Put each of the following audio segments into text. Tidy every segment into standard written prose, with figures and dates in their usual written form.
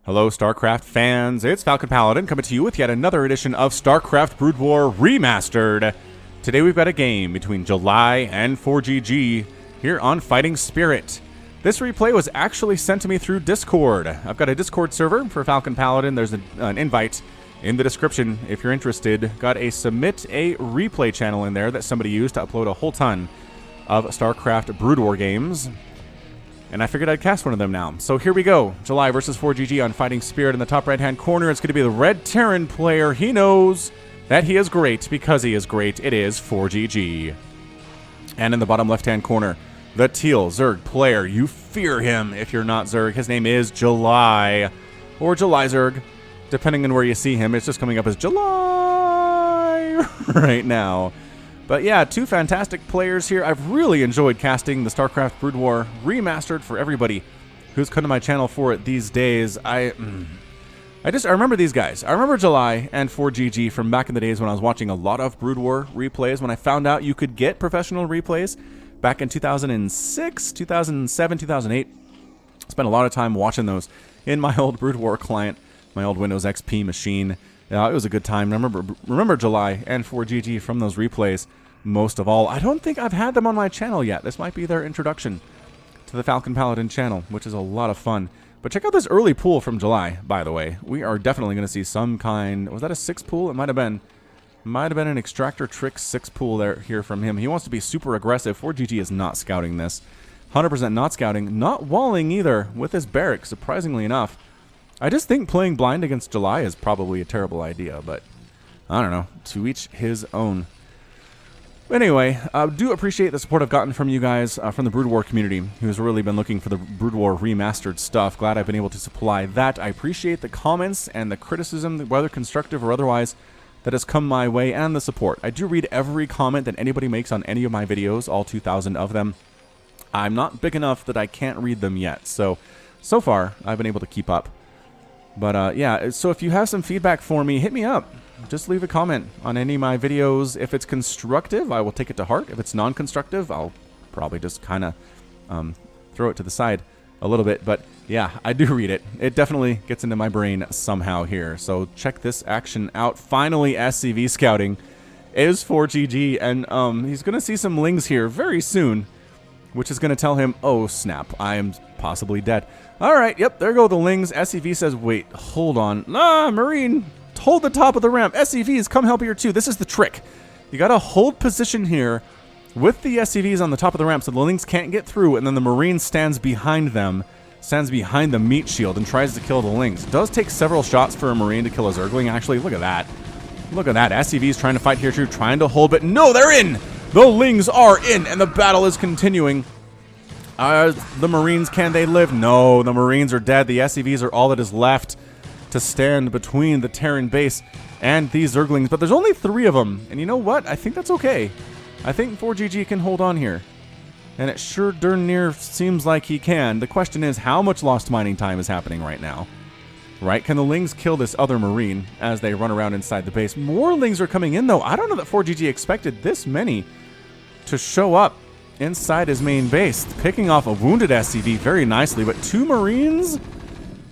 Hello, StarCraft fans. It's Falcon Paladin coming to you with yet another edition of StarCraft Brood War Remastered. Today we've got a game between July and ForGG here on Fighting Spirit. This replay was actually sent to me through Discord. I've got a Discord server for Falcon Paladin. There's an invite in the description if you're interested. Got a submit a replay channel in there that somebody used to upload a whole ton of StarCraft Brood War games. And I figured I'd cast one of them now. So here we go. July versus ForGG on Fighting Spirit. In the top right-hand corner, it's going to be the Red Terran player. He knows that he is great because he is great. It is ForGG. And in the bottom left-hand corner, the Teal Zerg player. You fear him if you're not Zerg. His name is July. Or July Zerg. Depending on where you see him, it's just coming up as July right now. But yeah, two fantastic players here. I've really enjoyed casting the StarCraft Brood War Remastered for everybody who's come to my channel for it these days. I remember these guys. I remember July and ForGG from back in the days when I was watching a lot of Brood War replays, when I found out you could get professional replays back in 2006, 2007, 2008. Spent a lot of time watching those in my old Brood War client, my old Windows XP machine. Yeah, it was a good time. Remember July and ForGG from those replays most of all. I don't think I've had them on my channel yet. This might be their introduction to the Falcon Paladin channel, which is a lot of fun. But check out this early pool from July, by the way. We are definitely going to see some kind... Was that a 6 pool? It might have been. Might have been an Extractor Trick 6 pool here from him. He wants to be super aggressive. ForGG is not scouting this. 100% not scouting. Not walling either with his barrack, surprisingly enough. I just think playing blind against July is probably a terrible idea, but I don't know. To each his own. Anyway, I do appreciate the support I've gotten from you guys, from the Brood War community, who's really been looking for the Brood War Remastered stuff. Glad I've been able to supply that. I appreciate the comments and the criticism, whether constructive or otherwise, that has come my way, and the support. I do read every comment that anybody makes on any of my videos, all 2,000 of them. I'm not big enough that I can't read them yet, so far, I've been able to keep up. But yeah, so if you have some feedback for me, hit me up. Just leave a comment on any of my videos. If it's constructive, I will take it to heart. If it's non-constructive, I'll probably just kind of throw it to the side a little bit. But yeah, I do read it. It definitely gets into my brain somehow here. So check this action out. Finally, SCV scouting is ForGG, and he's going to see some lings here very soon, which is going to tell him, oh snap, I am possibly dead. All right, yep, there go the lings. SCV says, wait, hold on. Ah, Marine, hold the top of the ramp. SCVs, come help here too. This is the trick. You got to hold position here with the SCVs on the top of the ramp so the lings can't get through, and then the Marine stands behind them, stands behind the meat shield and tries to kill the lings. It does take several shots for a Marine to kill a Zergling, actually. Look at that. Look at that. SCVs trying to fight here too, trying to hold, but no, they're in. The lings are in, and the battle is continuing. The Marines, can they live? No, the Marines are dead. The SCVs are all that is left to stand between the Terran base and these Zerglings. But there's only 3 of them. And you know what? I think that's okay. I think ForGG can hold on here. And it sure darn near seems like he can. The question is, how much lost mining time is happening right now? Right? Can the Lings kill this other Marine as they run around inside the base? More Lings are coming in, though. I don't know that ForGG expected this many to show up inside his main base, picking off a wounded SCV very nicely, but 2 Marines?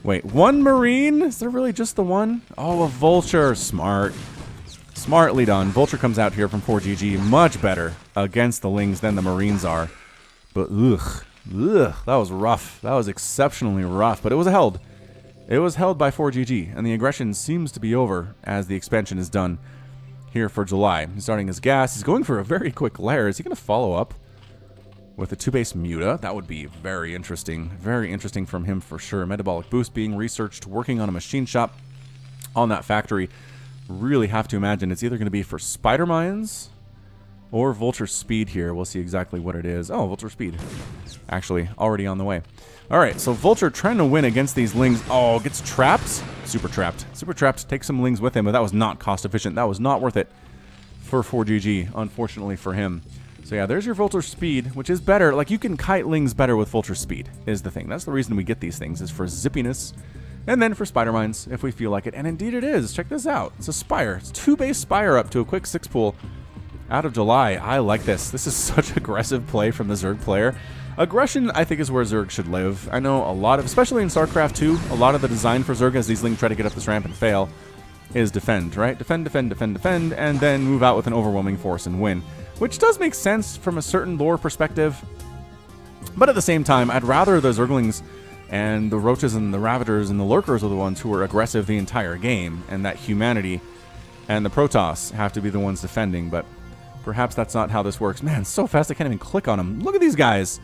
Wait, 1 Marine? Is there really just the one? Oh, a Vulture. Smart. Smartly done. Vulture comes out here from ForGG much better against the Lings than the Marines are. But ugh, that was rough. That was exceptionally rough, but it was held. It was held by ForGG, and the aggression seems to be over as the expansion is done here for July. He's starting his gas. He's going for a very quick lair. Is he going to follow up with a 2-base Muta? That would be very interesting. Very interesting from him for sure. Metabolic boost being researched, working on a machine shop on that factory. Really have to imagine it's either going to be for Spider Mines or Vulture Speed here. We'll see exactly what it is. Oh, Vulture Speed. Actually, already on the way. All right, so Vulture trying to win against these Lings. Oh, gets trapped. Super trapped. Super trapped. Takes some Lings with him, but that was not cost efficient. That was not worth it for ForGG, unfortunately for him. So yeah, there's your Vulture Speed, which is better. Like, you can kite Lings better with Vulture Speed, is the thing. That's the reason we get these things, is for zippiness. And then for Spider Mines, if we feel like it. And indeed it is. Check this out. It's a Spire. It's 2-base Spire up to a quick 6 pool out of July. I like this. This is such aggressive play from the Zerg player. Aggression, I think, is where Zerg should live. I know a lot of, especially in StarCraft 2, a lot of the design for Zerg as these Ling try to get up this ramp and fail is defend, right? Defend, defend, defend, defend, and then move out with an overwhelming force and win. Which does make sense from a certain lore perspective. But at the same time, I'd rather the Zerglings and the Roaches and the Ravagers and the Lurkers are the ones who are aggressive the entire game, and that humanity and the Protoss have to be the ones defending, but perhaps that's not how this works. Man, so fast I can't even click on them. Look at these guys.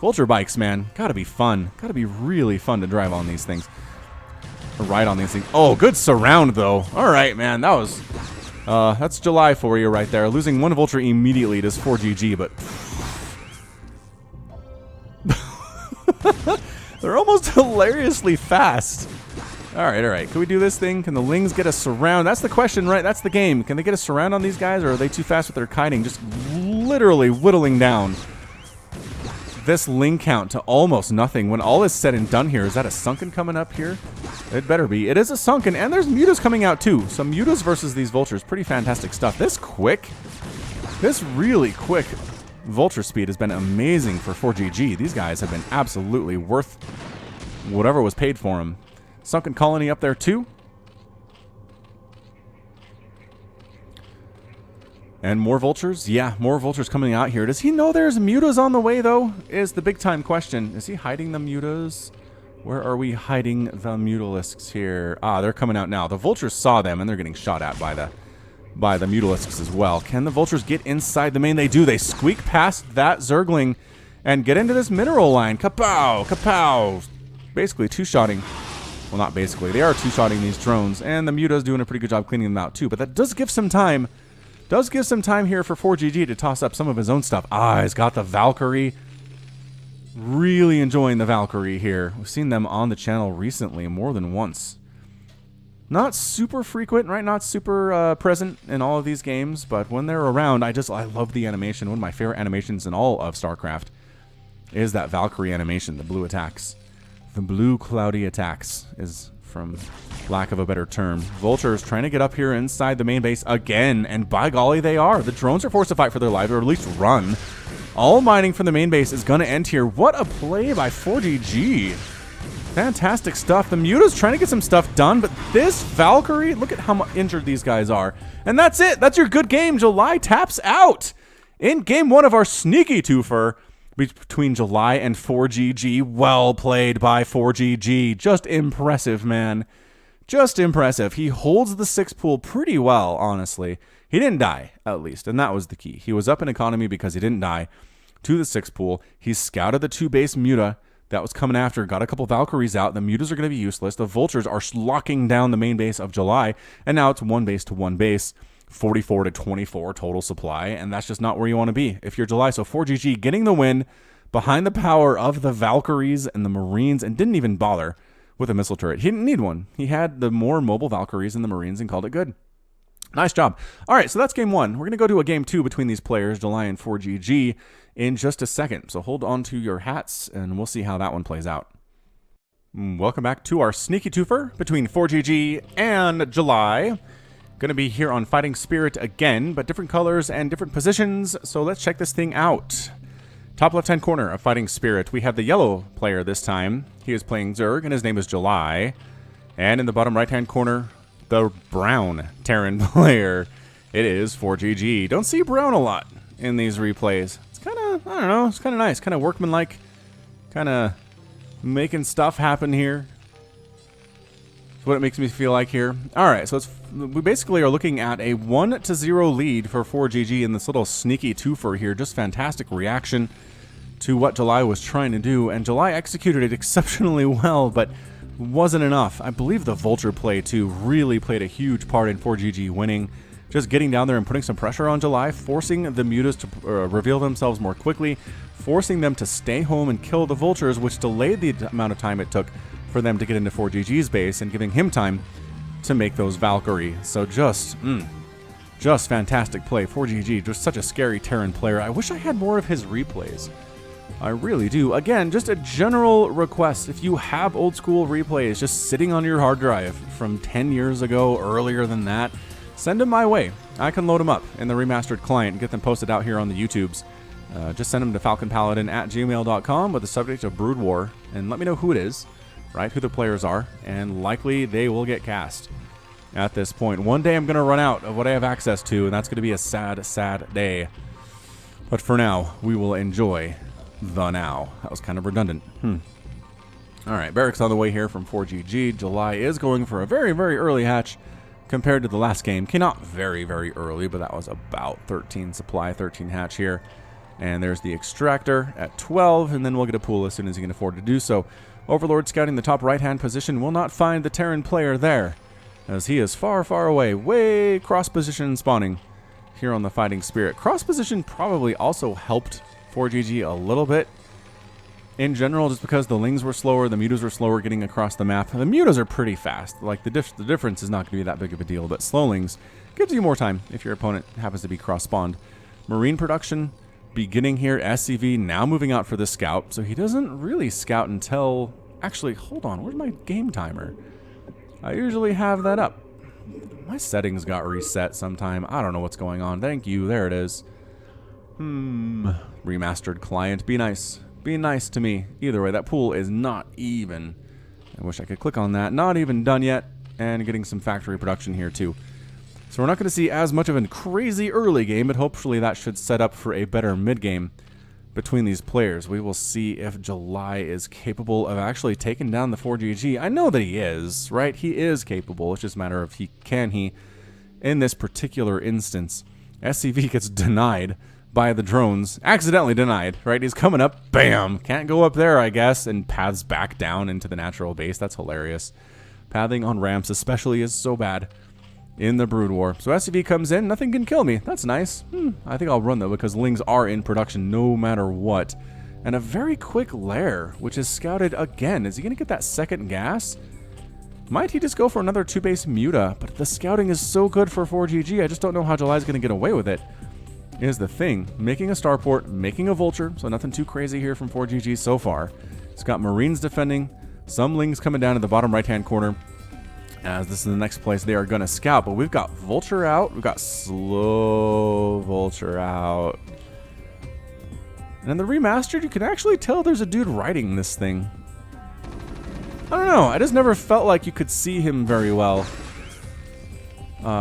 Vulture bikes, man. Gotta be fun. Gotta be really fun to drive on these things. Or ride on these things. Oh, good surround, though. All right, man. That was... that's July for you right there. Losing one Vulture immediately does 4GG, but... They're almost hilariously fast. Alright, alright. Can we do this thing? Can the Lings get a surround? That's the question, right? That's the game. Can they get a surround on these guys, or are they too fast with their kiting? Just literally whittling down this Ling count to almost nothing. When all is said and done here, is that a Sunken coming up here? It better be. It is a Sunken, and there's Mutas coming out too. So Mutas versus these Vultures. Pretty fantastic stuff. This really quick Vulture speed has been amazing for 4GG. These guys have been absolutely worth whatever was paid for them. Sunken Colony up there too. And more Vultures? Yeah, more Vultures coming out here. Does he know there's Mutas on the way, though? Is the big time question. Is he hiding the Mutas? Where are we hiding the Mutalisks here? Ah, they're coming out now. The Vultures saw them, and they're getting shot at by the Mutalisks as well. Can the Vultures get inside the main? They do. They squeak past that Zergling and get into this mineral line. Kapow! Kapow! Basically two-shotting. Well, not basically. They are two-shotting these drones, and the Muta's doing a pretty good job cleaning them out too. But that does give some time. Does give some time here for 4GG to toss up some of his own stuff. Ah, he's got the Valkyrie. Really enjoying the Valkyrie here. We've seen them on the channel recently more than once. Not super frequent, right? Not super present in all of these games, but when they're around, I love the animation. One of my favorite animations in all of StarCraft is that Valkyrie animation, the blue attacks. The blue cloudy attacks is, from lack of a better term. Vultures trying to get up here inside the main base again, and by golly, they are. The drones are forced to fight for their lives, or at least run. All mining from the main base is going to end here. What a play by 4GG. Fantastic stuff. The Muta's trying to get some stuff done, but this Valkyrie, look at how injured these guys are. And that's it. That's your good game. July taps out in game one of our sneaky twofer between July and 4GG. Well played by 4GG. Just impressive, man. Just impressive. He holds the 6 pool pretty well, honestly. He didn't die, at least, and that was the key. He was up in economy because he didn't die to the 6 pool. He scouted the 2 base Muta that was coming after, got a couple Valkyries out. The Mutas are going to be useless. The Vultures are locking down the main base of July, and now it's 1 base to 1 base. 44 to 24 total supply, and that's just not where you want to be if you're July. So 4GG getting the win behind the power of the Valkyries and the Marines, and didn't even bother with a missile turret. He didn't need one. He had the more mobile Valkyries and the Marines and called it good. Nice job. All right, so that's game one. We're going to go to a game two between these players, July and 4GG, in just a second. So hold on to your hats, and we'll see how that one plays out. Welcome back to our sneaky twofer between 4GG and July. Going to be here on Fighting Spirit again, but different colors and different positions. So let's check this thing out. Top left-hand corner of Fighting Spirit, we have the yellow player this time. He is playing Zerg, and his name is July. And in the bottom right-hand corner, the brown Terran player. It is 4GG. Don't see brown a lot in these replays. It's kind of, I don't know, it's kind of nice. Kind of workmanlike. Kind of making stuff happen here. That's what it makes me feel like here. Alright, so we basically are looking at a 1-0 lead for 4GG in this little sneaky twofer here. Just fantastic reaction to what July was trying to do, and July executed it exceptionally well, but wasn't enough. I believe the Vulture play, too, really played a huge part in 4GG winning. Just getting down there and putting some pressure on July, forcing the Mutas to reveal themselves more quickly, forcing them to stay home and kill the Vultures, which delayed the amount of time it took for them to get into 4GG's base, and giving him time to make those Valkyrie. So just fantastic play. 4GG, just such a scary Terran player. I wish I had more of his replays. I really do. Again, just a general request. If you have old school replays just sitting on your hard drive from 10 years ago, earlier than that, send them my way. I can load them up in the remastered client and get them posted out here on the YouTubes. Just send them to falconpaladin@gmail.com with the subject of Brood War, and let me know who it is, right? Who the players are, and likely they will get cast at this point. One day I'm going to run out of what I have access to, and that's going to be a sad, sad day. But for now, we will enjoy the now. That was kind of redundant. Alright, Barracks on the way here from ForGG. July is going for a very, very early hatch compared to the last game. Okay, not very, very early, but that was about 13 supply, 13 hatch here. And there's the extractor at 12, and then we'll get a pool as soon as he can afford to do so. Overlord scouting the top right-hand position will not find the Terran player there, as he is far, far away, way cross-position spawning here on the Fighting Spirit. Cross-position probably also helped ForGG a little bit in general, just because the Lings were slower, the Mutas were slower getting across the map. The Mutas are pretty fast. Like, the difference is not going to be that big of a deal, but slow Lings gives you more time if your opponent happens to be cross-spawned. Marine production beginning here. SCV now moving out for the scout, so he doesn't really scout until... Actually, hold on, where's my game timer? I usually have that up. My settings got reset sometime. I don't know what's going on. Thank you, there it is. Remastered client, be nice. Be nice to me. Either way, that pool is not even. I wish I could click on that. Not even done yet, and getting some factory production here too. So we're not going to see as much of a crazy early game, but hopefully that should set up for a better mid-game between these players. We will see if July is capable of actually taking down the ForGG. I know that he is, right? He is capable. It's just a matter of can he in this particular instance. SCV gets denied by the drones. Accidentally denied, right? He's coming up, bam! Can't go up there, I guess, and paths back down into the natural base. That's hilarious. Pathing on ramps especially is so bad in the Brood War. So SCV comes in, nothing can kill me. That's nice. I think I'll run though, because Lings are in production no matter what. And a very quick lair, which is scouted again. Is he going to get that second gas? Might he just go for another 2-base Muta? But the scouting is so good for ForGG, I just don't know how July's going to get away with it, is the thing. Making a starport, making a vulture, so nothing too crazy here from ForGG so far. It's got Marines defending, some Lings coming down in the bottom right-hand corner, as this is the next place they are going to scout. But we've got Vulture out. We've got slow Vulture out. And in the Remastered, you can actually tell there's a dude riding this thing. I don't know. I just never felt like you could see him very well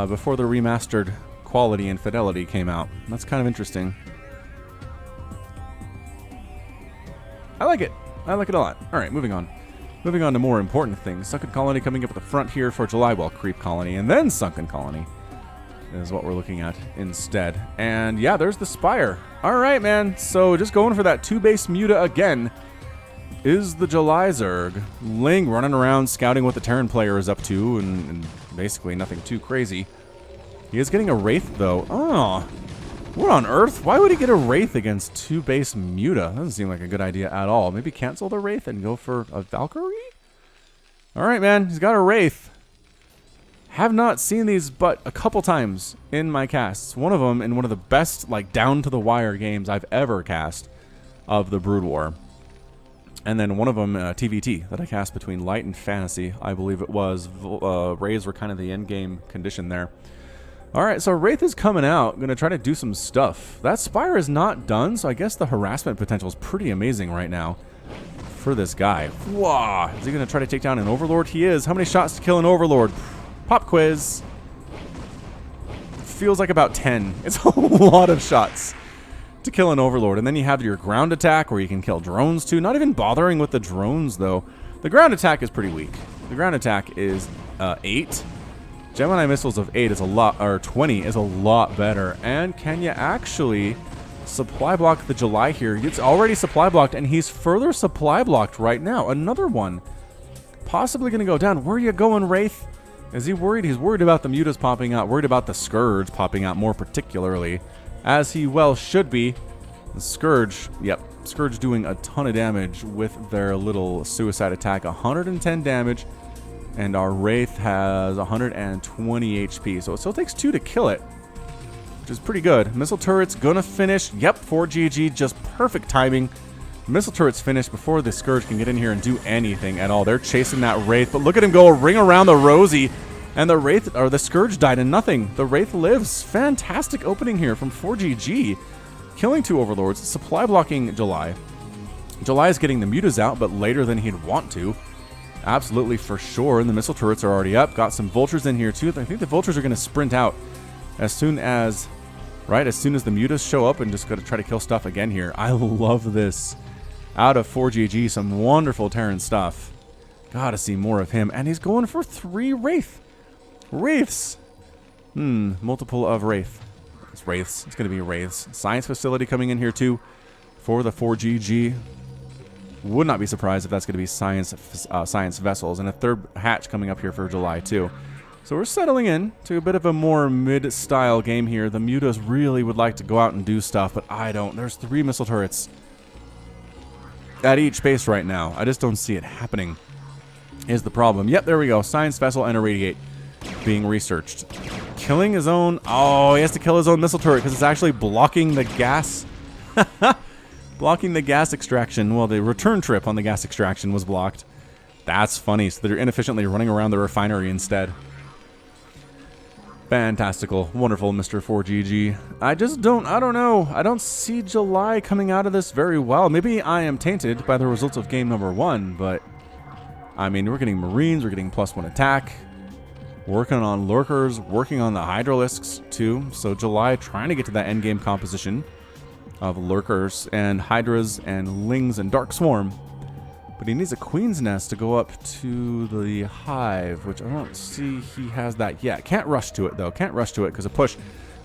before the Remastered quality and fidelity came out. That's kind of interesting. I like it. I like it a lot. All right, moving on. Moving on to more important things. Sunken Colony coming up at the front here for July. Well, Creep Colony and then Sunken Colony is what we're looking at instead. And yeah, there's the Spire. All right, man. So just going for that 2-base Muta again is the July Zerg. Ling running around scouting what the Terran player is up to, and basically nothing too crazy. He is getting a Wraith though. Oh, what on earth? Why would he get a Wraith against 2-base Muta? Doesn't seem like a good idea at all. Maybe cancel the Wraith and go for a Valkyrie? Alright, man. He's got a Wraith. Have not seen these but a couple times in my casts. One of them in one of the best, like, down-to-the-wire games I've ever cast of the Brood War. And then one of them, TVT, that I cast between Light and Fantasy, I believe it was. Rays were kind of the end-game condition there. Alright, so Wraith is coming out. Going to try to do some stuff. That Spire is not done, so I guess the harassment potential is pretty amazing right now for this guy. Wow. Is he going to try to take down an Overlord? He is. How many shots to kill an Overlord? Pop quiz. Feels like about 10. It's a lot of shots to kill an Overlord. And then you have your ground attack where you can kill drones too. Not even bothering with the drones, though. The ground attack is pretty weak. The ground attack is 8. Gemini missiles of 8 is a lot, or 20 is a lot better. And can you actually supply block the July here? It's already supply blocked, and he's further supply blocked right now. Another one possibly going to go down. Where are you going, Wraith? Is he worried? He's worried about the Mutas popping out, worried about the Scourge popping out more particularly, as he well should be. The Scourge, yep, Scourge doing a ton of damage with their little suicide attack. 110 damage. And our Wraith has 120 HP, so it still takes 2 to kill it, which is pretty good. Missile turret's gonna finish. Yep, ForGG, just perfect timing. Missile turret's finished before the Scourge can get in here and do anything at all. They're chasing that Wraith, but look at him go, a ring around the rosy. And the Wraith, or the Scourge died in nothing. The Wraith lives. Fantastic opening here from ForGG. Killing 2 Overlords, supply blocking July. July is getting the mutas out, but later than he'd want to. Absolutely for sure, and the missile turrets are already up. Got some vultures in here too. I think the vultures are going to sprint out as soon as the mutas show up and just going to try to kill stuff again here. I love this. Out of ForGG, some wonderful Terran stuff. Gotta see more of him. And he's going for 3 Wraiths. Multiple of Wraith. It's Wraiths. It's going to be Wraiths. Science facility coming in here too for the ForGG. Would not be surprised if that's going to be science vessels. And a 3rd hatch coming up here for July too. So we're settling in to a bit of a more mid-style game here. The mutas really would like to go out and do stuff, but I don't. There's 3 missile turrets at each base right now. I just don't see it happening is the problem. Yep, there we go. Science vessel and Irradiate being researched. Killing his own... Oh, he has to kill his own missile turret because it's actually blocking the gas... blocking the gas extraction. Well, the return trip on the gas extraction was blocked. That's funny. So they're inefficiently running around the refinery instead. Fantastical. Wonderful, Mr. ForGG. I don't know. I don't see July coming out of this very well. Maybe I am tainted by the results of game number 1, but... I mean, we're getting Marines, we're getting +1 attack. Working on Lurkers, working on the Hydralisks too. So July trying to get to that endgame composition of Lurkers and Hydras and Lings and Dark Swarm. But he needs a Queen's Nest to go up to the Hive, which I don't see he has that yet. Can't rush to it, though. Can't rush to it, because a push,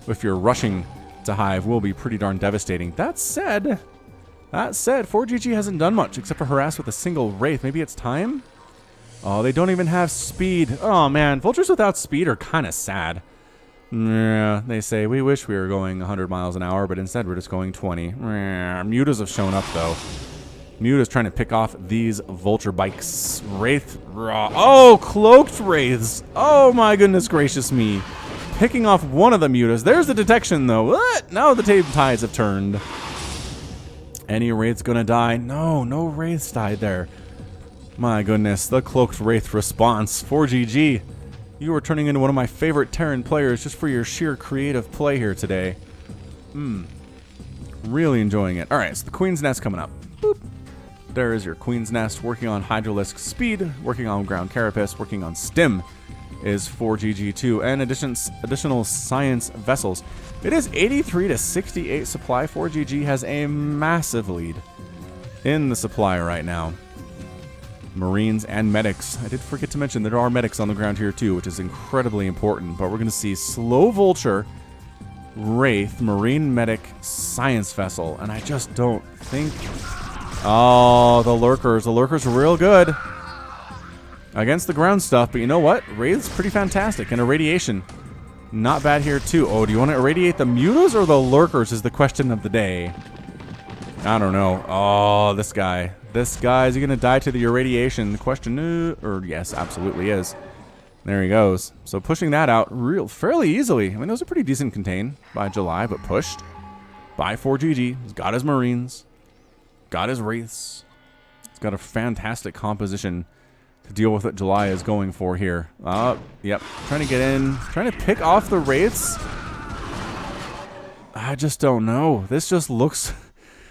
if you're rushing to Hive, will be pretty darn devastating. That said, ForGG hasn't done much, except for harass with a single Wraith. Maybe it's time? Oh, they don't even have speed. Oh, man. Vultures without speed are kind of sad. Yeah, they say, we wish we were going 100 miles an hour, but instead we're just going 20. Mutas have shown up, though. Muta's trying to pick off these vulture bikes. Wraith. Oh, cloaked Wraiths. Oh, my goodness gracious me. Picking off one of the mutas. There's the detection, though. What? Now the tides have turned. Any Wraith's gonna die? No Wraiths died there. My goodness, the cloaked Wraith response. ForGG, you are turning into one of my favorite Terran players just for your sheer creative play here today. Really enjoying it. Alright, so the Queen's Nest coming up. Boop. There is your Queen's Nest, working on Hydralisk speed, working on ground carapace, working on stim is ForGG2, and additional science vessels. It is 83 to 68 supply. ForGG has a massive lead in the supply right now. Marines and medics. I did forget to mention there are medics on the ground here too, which is incredibly important, but we're going to see slow vulture, Wraith, Marine medic, science vessel, and I just don't think... Oh, the Lurkers. The Lurkers are real good against the ground stuff, but you know what? Wraith's pretty fantastic, and Irradiation. Not bad here too. Oh, do you want to irradiate the mutas or the Lurkers is the question of the day. I don't know. Oh, this guy. This guy, is he going to die to the irradiation? The question, yes, absolutely is. There he goes. So pushing that out fairly easily. I mean, those are pretty decent contained by July, but pushed by ForGG. He's got his Marines. Got his Wraiths. He's got a fantastic composition to deal with what July is going for here. Yep. Trying to get in. Trying to pick off the Wraiths. I just don't know. This just looks...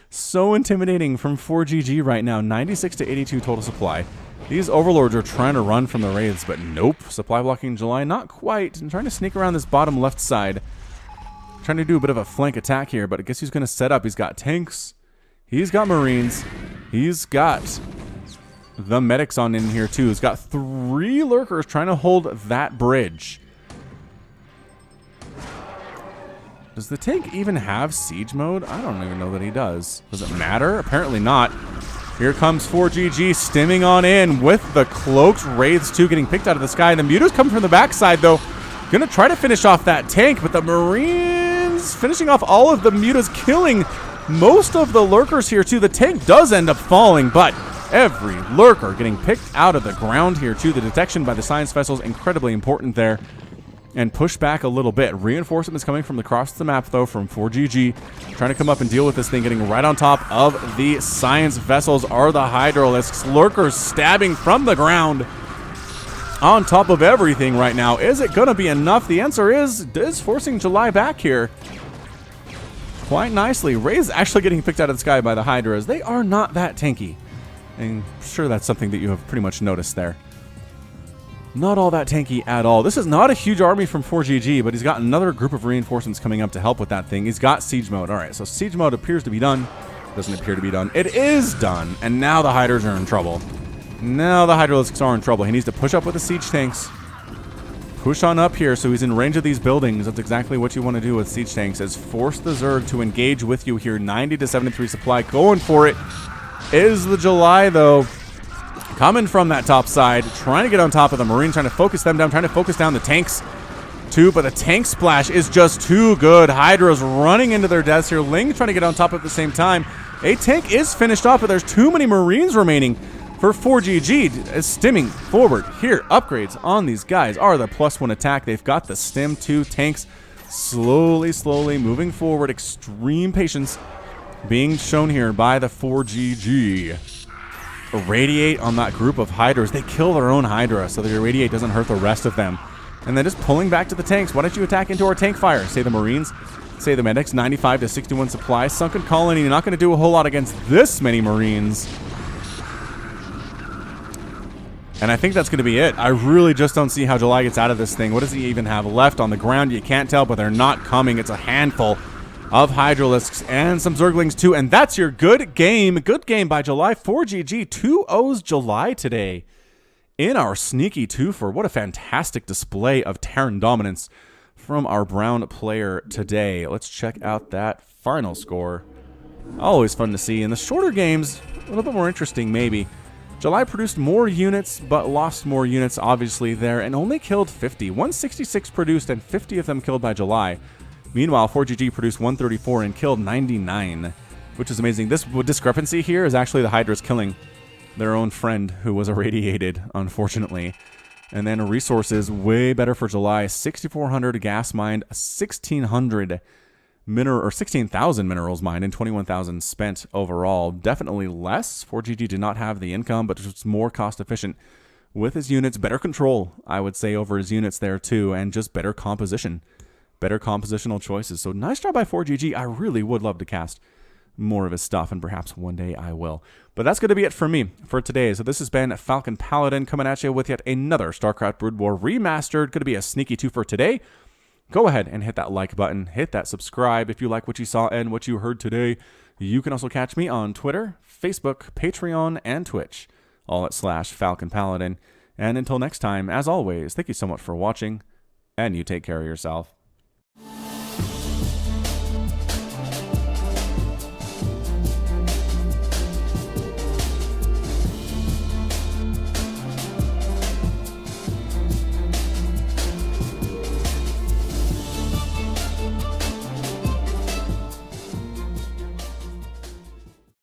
so intimidating from ForGG right now. 96 to 82 total supply. These Overlords are trying to run from the Wraiths, but nope. Supply blocking July, not quite. And trying to sneak around this bottom left side. Trying to do a bit of a flank attack here, but I guess he's going to set up. He's got tanks. He's got Marines. He's got the medics on in here too. He's got 3 Lurkers trying to hold that bridge. Does the tank even have siege mode? I don't even know that he does. Does it matter? Apparently not. Here comes ForGG stimming on in with the cloaked Wraiths too getting picked out of the sky. The mutas come from the backside though. Gonna try to finish off that tank, but the Marines finishing off all of the mutas, killing most of the Lurkers here too. The tank does end up falling, but every Lurker getting picked out of the ground here too. The detection by the science vessels incredibly important there. And push back a little bit. Reinforcements coming from across the map, though, from ForGG. Trying to come up and deal with this thing. Getting right on top of the science vessels are the Hydralisks. Lurkers stabbing from the ground. on top of everything right now. Is it going to be enough? The answer is forcing July back here quite nicely. Ray's actually getting picked out of the sky by the Hydras. They are not that tanky. And I'm sure that's something that you have pretty much noticed there. Not all that tanky at all. This is not a huge army from ForGG, but he's got another group of reinforcements coming up to help with that thing. He's got siege mode. All right, so siege mode appears to be done. Doesn't appear to be done. It is done, and now the Hydras are in trouble. Now the Hydralisks are in trouble. He needs to push up with the siege tanks. Push on up here so he's in range of these buildings. That's exactly what you want to do with siege tanks, is force the Zerg to engage with you here. 90 to 73 supply. Going for it is the July, though. Coming from that top side, trying to get on top of the Marines, trying to focus them down, trying to focus down the tanks too, but the tank splash is just too good. Hydra's running into their deaths here. Ling trying to get on top at the same time. A tank is finished off, but there's too many Marines remaining for ForGG. Is stimming forward here. Upgrades on these guys are the +1 attack. They've got the stim 2 tanks slowly moving forward. Extreme patience being shown here by the ForGG. Irradiate on that group of Hydras. They kill their own Hydra so the Irradiate doesn't hurt the rest of them. And then just pulling back to the tanks. Why don't you attack into our tank fire? Say the Marines, say the medics. 95 to 61 supply. Sunken Colony, you're not going to do a whole lot against this many Marines. And I think that's going to be it. I really just don't see how July gets out of this thing. What does he even have left on the ground? You can't tell, but they're not coming. It's a handful of Hydralisks and some Zerglings too. And that's your good game. Good game by July. ForGG 2-0's July today in our sneaky twofer. What a fantastic display of Terran dominance from our brown player today. Let's check out that final score. Always fun to see. In the shorter games, a little bit more interesting maybe. July produced more units, but lost more units, obviously, there, and only killed 50. 166 produced, and 50 of them killed by July. Meanwhile, ForGG produced 134 and killed 99, which is amazing. This discrepancy here is actually the Hydras killing their own friend who was irradiated, unfortunately. And then resources, way better for July. 6,400 gas mined, 1,600 or 16,000 minerals mined, and 21,000 spent overall. Definitely less. ForGG did not have the income, but it's more cost efficient with his units. Better control, I would say, over his units there too, and just better composition. Better compositional choices. So nice job by ForGG. I really would love to cast more of his stuff, and perhaps one day I will. But that's going to be it for me for today. So this has been Falcon Paladin coming at you with yet another StarCraft Brood War Remastered. Going to be a sneaky two for today. Go ahead and hit that like button, hit that subscribe if you like what you saw and what you heard today. You can also catch me on Twitter, Facebook, Patreon, and Twitch, all at /Falcon Paladin. And until next time, as always, thank you so much for watching, and you take care of yourself.